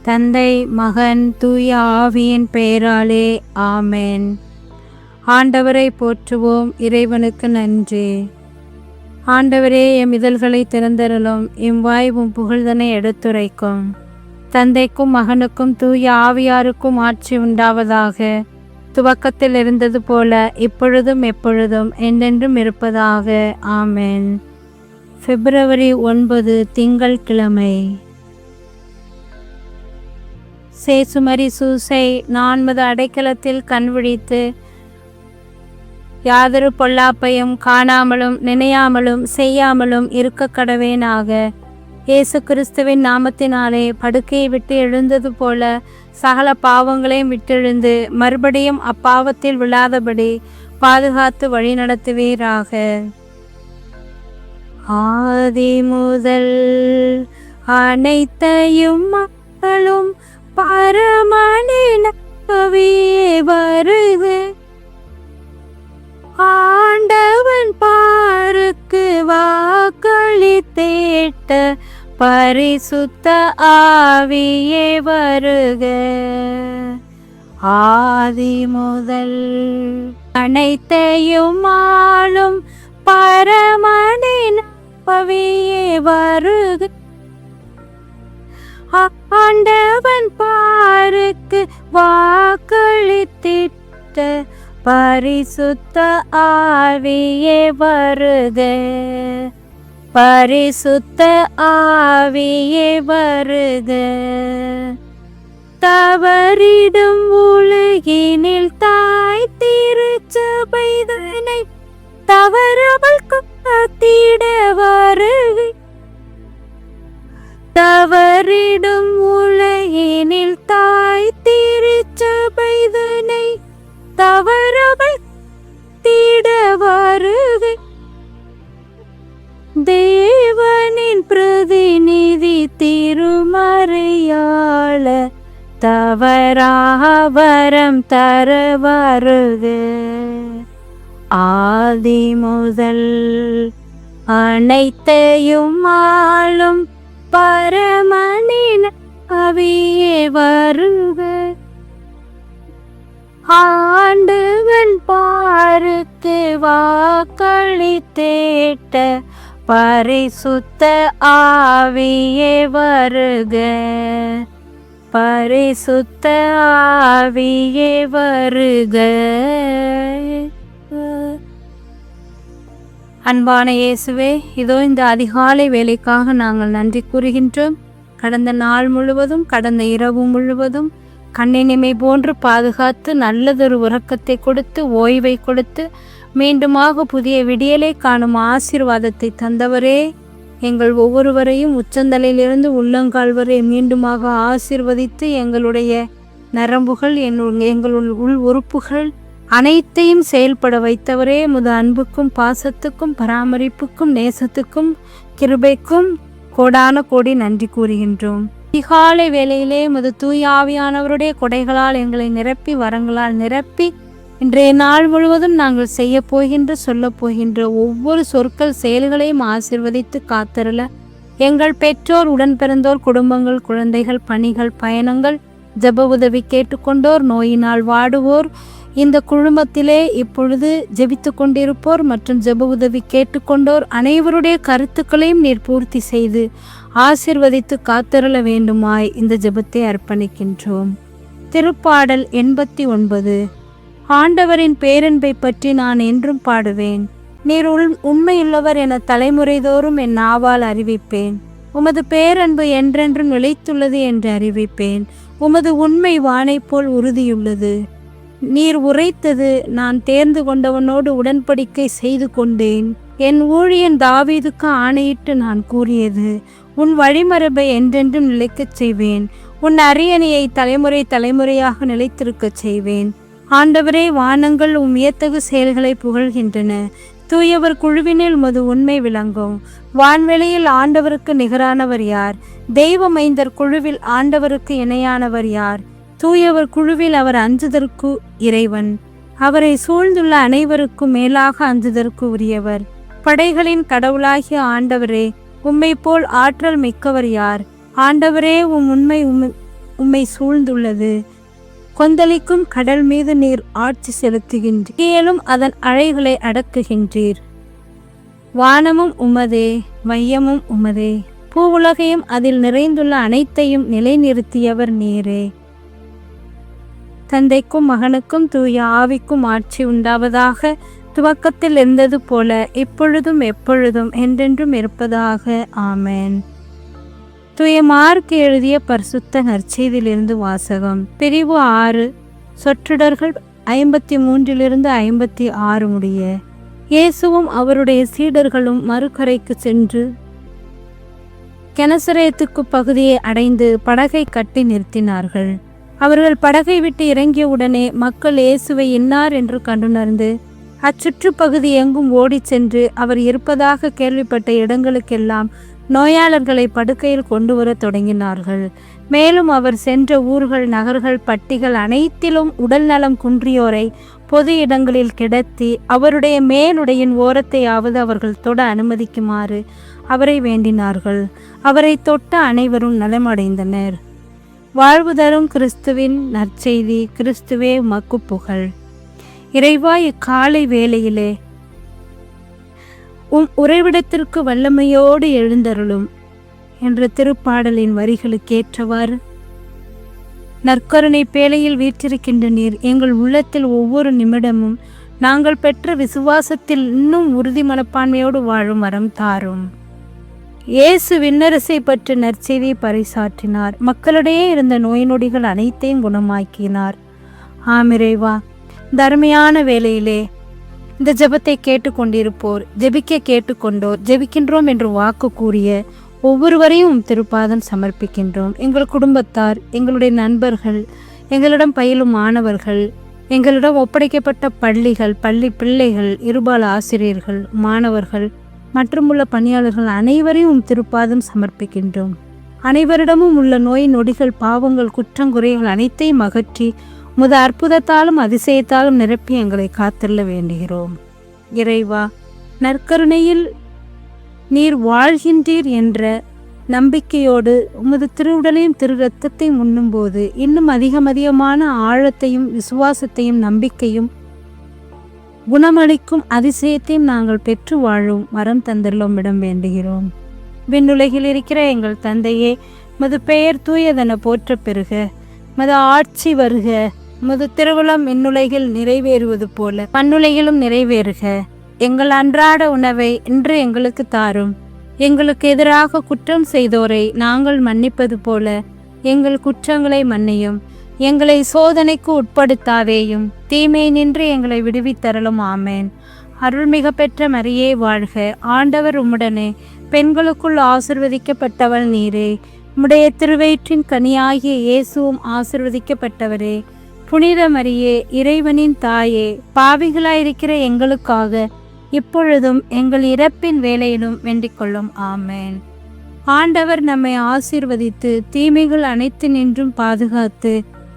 தந்தை, மகன், தூய ஆவியின் பெயராலே ஆமென். ஆண்டவரை போற்றுவோம். இறைவனுக்கு நன்றி. ஆண்டவரே, எம் இதழ்களை திறந்தருளும். எம் வாய் உம் புகழ்தனை எடுத்துரைக்கும். தந்தைக்கும் மகனுக்கும் தூய ஆவியாருக்கும் ஆட்சி உண்டாவதாக. துவக்கத்தில் இருந்தது போல இப்பொழுதும் எப்பொழுதும் என்றென்றும் இருப்பதாக. ஆமென். பிப்ரவரி 9 திங்கட்கிழமை. சேசுமரி சூசை 4 அடைக்கலத்தில் கண்விழித்து யாதொரு பொல்லாப்பையும் காணாமலும் நினையாமலும் செய்யாமலும் இருக்க கடவேனாக. இயேசு கிறிஸ்துவின் நாமத்தினாலே படுக்கையை விட்டு எழுந்தது போல சகல பாவங்களையும் விட்டெழுந்து மறுபடியும் அப்பாவத்தில் விழாதபடி பாதுகாத்து வழிநடத்துவீராக. ஆதி முதல் அனைத்தையும் மக்களும் பரமனின் வருக. ஆண்டவன் பாருக்கு வாக்களித்தேட்ட பரிசுத்த ஆவியே வருக. ஆதி முதல் அனைத்தையும் ஆளும் பரமனின் ஆவியே வருக. ஆண்டவன் பாருக்கு வாக்களித்திட்ட பரிசுத்த ஆவியே வருக. பரிசுத்த ஆவியே வருக. தவறிடும் உலகினில் தாய் திருச்சபைதனை தவறாமல் காத்திட வருக. தவறிடும் உலகினில் தாய் திருச்சபைதனை தவறாமல் தீட வருக. தேவனின் பிரதிநிதி திருமறையாள தவறாக வரம் தர வருக. ஆதி முதல் அனைத்தையும் ஆளும் பரமனின் ஆவியே வருக. ஆண்டவன் பாருக்கு வாக்களித்தேட்ட பரிசுத்த ஆவியே வருக. பரிசுத்த ஆவியே வருக. அன்பான இயேசுவே, இதோ இந்த அதிகாலை வேலைக்காக நாங்கள் நன்றி கூறுகின்றோம். கடந்த நாள் முழுவதும் கடந்த இரவு முழுவதும் கண்ணினிமை போன்று பாதுகாத்து நல்லதொரு உறக்கத்தை கொடுத்து ஓய்வை கொடுத்து மீண்டுமாக புதிய விடியலை காணும் ஆசீர்வாதத்தை தந்தவரே, எங்கள் ஒவ்வொருவரையும் உச்சந்தலையிலிருந்து உள்ளங்கால் வரை மீண்டுமாக ஆசீர்வதித்து எங்களுடைய நரம்புகள் எங்களுள் உள் உறுப்புகள் அனைத்தையும் செயல்பட வைத்தவரே, முத அன்புக்கும் பாசத்துக்கும் பராமரிப்புக்கும் நேசத்துக்கும் கிருபைக்கும் கோடான கோடி நன்றி கூறுகின்றோம். அதிகாலை வேளையிலே முது தூய ஆவியானவருடைய கொடைகளால் எங்களை நிரப்பி வரங்களால் நிரப்பி இன்றைய நாள் முழுவதும் நாங்கள் செய்ய போகின்ற சொல்ல போகின்ற ஒவ்வொரு சொற்கள் செயல்களையும் ஆசீர்வதித்து காத்தருள எங்கள் பெற்றோர் உடன் பிறந்தோர் குடும்பங்கள் குழந்தைகள் பணிகள் பயணங்கள் ஜெப உதவி கேட்டுக்கொண்டோர் நோயினால் வாடுவோர் இந்த குழுமத்திலே இப்பொழுது ஜெபித்து கொண்டிருப்போர் மற்றும் ஜெப உதவி கேட்டுக்கொண்டோர் அனைவருடைய கருத்துக்களையும் நீர் பூர்த்தி செய்து ஆசீர்வதித்து காத்தருள வேண்டுமாய் இந்த ஜெபத்தை அர்ப்பணிக்கின்றோம். திருப்பாடல் 89. ஆண்டவரின் பேரன்பை பற்றி நான் என்றும் பாடுவேன். நீர் உண்மையுள்ளவர் என தலைமுறைதோறும் என் நாவால் அறிவிப்பேன். உமது பேரன்பு என்றென்றும் நிலைத்துள்ளது என்று அறிவிப்பேன். உமது உண்மை வானை போல் உறுதியுள்ளது. நீர் உரைத்தது நான் தேர்ந்து கொண்டவனோடு உடன்படிக்கை செய்து கொண்டேன். என் ஊழியன் தாவீதுக்கு ஆணையிட்டு நான் கூறியது, உன் வழிமரபை என்றென்றும் நிலைக்கச் செய்வேன். உன் அரியணையை தலைமுறை தலைமுறையாக நிலைத்திருக்கச் செய்வேன். ஆண்டவரே, வானங்கள் உம் வியத்தகு செயல்களை புகழ்கின்றன. தூயவர் குழுவினில் உமது உண்மை விளங்கும். வான்வெளியில் ஆண்டவருக்கு நிகரானவர் யார்? தெய்வ மைந்தர் குழுவில் ஆண்டவருக்கு இணையானவர் யார்? தூயவர் குழுவில் அவர் அஞ்சுதற்கு இறைவன். அவரை சூழ்ந்துள்ள அனைவருக்கும் மேலாக அஞ்சுதற்கு உரியவர். படைகளின் கடவுளாகிய ஆண்டவரே, உம்மை போல் ஆற்றல் மிக்கவர் யார்? ஆண்டவரே, உம்மை சூழ்ந்துள்ளது. கொந்தளிக்கும் கடல் மீது நீர் ஆட்சி செலுத்துகின்றீர். மேலும் அதன் அலைகளை அடக்குகின்றீர். வானமும் உமதே, மையமும் உமதே. பூவுலகையும் அதில் நிறைந்துள்ள அனைத்தையும் நிலைநிறுத்தியவர் நீரே. தந்தைக்கும் மகனுக்கும் தூய ஆவிக்கும் ஆட்சி உண்டாவதாக. துவக்கத்தில் இருந்தது போல இப்பொழுதும் எப்பொழுதும் என்றென்றும் இருப்பதாக. ஆமென். தூய மார்க் எழுதிய பரிசுத்த நற்செய்தியிலிருந்து வாசகம். பிரிவு 6, சொற்றொடர்கள் 53 56 முடிய. இயேசுவும் அவருடைய சீடர்களும் மறுகரைக்கு சென்று கெனசரேத்துக்கு பகுதியை அடைந்து படகை கட்டி நிறுத்தினார்கள். அவர்கள் படகை விட்டு இறங்கிய உடனே மக்கள் இயேசுவை இன்னார் என்று கண்டுணர்ந்து அச்சுற்றுப்பகுதி எங்கும் ஓடி சென்று அவர் இருப்பதாக கேள்விப்பட்ட இடங்களுக்கெல்லாம் நோயாளர்களை படுக்கையில் கொண்டு வர தொடங்கினார்கள். மேலும் அவர் சென்ற ஊர்கள், நகர்கள், பட்டிகள் அனைத்திலும் உடல் நலம் குன்றியோரை பொது இடங்களில் கிடத்தி அவருடைய மேலுடையின் ஓரத்தையாவது அவர்கள் தொட அனுமதிக்குமாறு அவரை வேண்டினார்கள். அவரை தொட்ட அனைவரும் நலமடைந்தனர். வாழ்வு தரும் கிறிஸ்துவின் நற்செய்தி. கிறிஸ்துவே உமக்கு புகழ். இறைவா, இக்காலை வேளையிலே உறைவிடத்திற்கு வல்லமையோடு எழுந்தருளும் என்ற திருப்பாடலின் வரிகளுக்கு ஏற்றவாறு நற்கருணை பேழையில் வீற்றிருக்கின்ற நீர் எங்கள் உள்ளத்தில் ஒவ்வொரு நிமிடமும் நாங்கள் பெற்ற விசுவாசத்தில் இன்னும் உறுதி மனப்பான்மையோடு வாழும் வரம் தாரும். இயேசு விண்ணரசை பற்றி நற்செய்தியை பறைசாற்றினார். மக்களிடையே இருந்த நோய் நொடிகள் அனைத்தையும் குணமாக்கினார். ஆமிரைவா, தர்மையான வேளையிலே இந்த ஜெபத்தை கேட்டுக்கொண்டிருப்போர், ஜெபிக்க கேட்டுக்கொண்டோர், ஜெபிக்கின்றோம் என்று வாக்கு கூறிய ஒவ்வொருவரையும் திருப்பாதம் சமர்ப்பிக்கின்றோம். எங்கள் குடும்பத்தார், எங்களுடைய நண்பர்கள், எங்களிடம் பயிலும் மாணவர்கள், எங்களிடம் ஒப்படைக்கப்பட்ட பள்ளிகள், பள்ளி பிள்ளைகள், இருபால ஆசிரியர்கள், மாணவர்கள் மற்றும் உள்ள பணியாளர்கள் அனைவரையும் திருப்பாதம் சமர்ப்பிக்கின்றோம். அனைவரிடமும் உள்ள நோய் நொடிகள், பாவங்கள், குற்றங்குறைகள் அனைத்தையும் அகற்றி முத அற்புதத்தாலும் அதிசயத்தாலும் நிரப்பி எங்களை காத்தள்ள வேண்டுகிறோம். இறைவா, நற்கருணையில் நீர் வாழ்கின்றீர் என்ற நம்பிக்கையோடு உமது திருவுடலையும் திரு இரத்தத்தையும் உண்ணும்போது இன்னும் அதிகமான ஆழத்தையும் விசுவாசத்தையும் நம்பிக்கையும் குணமளிக்கும் அதிசயத்தையும் நாங்கள் பெற்று வாழும் வரம் தந்தள்ளோம் இடம் வேண்டுகிறோம். விண்ணுலகில் இருக்கிற எங்கள் தந்தையே, மது பெயர் தூயதென போற்ற பெறுக. மது ஆட்சி வருக. மது திருவுளம் விண்ணுலகில் நிறைவேறுவது போல மண்ணுலகிலும் நிறைவேறுக. எங்கள் அன்றாட உணவை இன்று எங்களுக்கு தாரும். எங்களுக்கு எதிராக குற்றம் செய்தோரை நாங்கள் மன்னிப்பது போல எங்கள் குற்றங்களை மன்னியும். எங்களை சோதனைக்கு உட்படுத்தாதேயும், தீமை நின்று எங்களை விடுவித்தரலும். ஆமேன். அருள்மிக பெற்ற மரியே வாழ்க. ஆண்டவர் உம்முடனே, பெண்களுக்குள் ஆசிர்வதிக்கப்பட்டவள் நீரே. உம்முடைய திருவயிற்றின் கனியாகிய இயேசுவும் ஆசிர்வதிக்கப்பட்டவரே. புனித மரியே, இறைவனின் தாயே, பாவிகளாயிருக்கிற எங்களுக்காக இப்பொழுதும் எங்கள் இறப்பின் வேளையிலும் வேண்டிக் கொள்ளும். ஆமேன். ஆண்டவர் நம்மை ஆசீர்வதித்து தீமைகள் அனைத்து நின்றும் பாதுகாத்து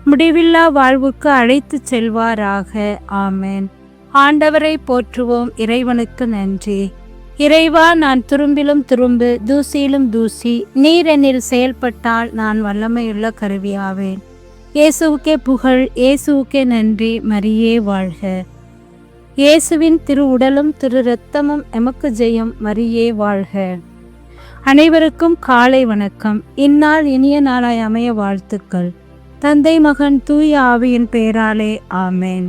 முடிவில்லா வாழ்வுக்கு அழைத்து செல்வாராக. ஆமேன். ஆண்டவரை போற்றுவோம். இறைவனுக்கு நன்றி. இறைவா, நான் துரும்பிலும் துரும்பு, தூசியிலும் தூசி. நீர் என்னில் செயல்பட்டால் நான் வல்லமையுள்ள கருவியாவேன். இயேசுவுக்கே புகழ். இயேசுவுக்கே நன்றி. மரியே வாழ்க. இயேசுவின் திரு உடலும் திரு இரத்தமும் எமக்கு ஜெயம். மரியே வாழ்க. அனைவருக்கும் காலை வணக்கம். இந்நாள் இனிய நாளாய் அமைய வாழ்த்துக்கள். தந்தை, மகன், தூய ஆவியின் பெயராலே. ஆமேன்.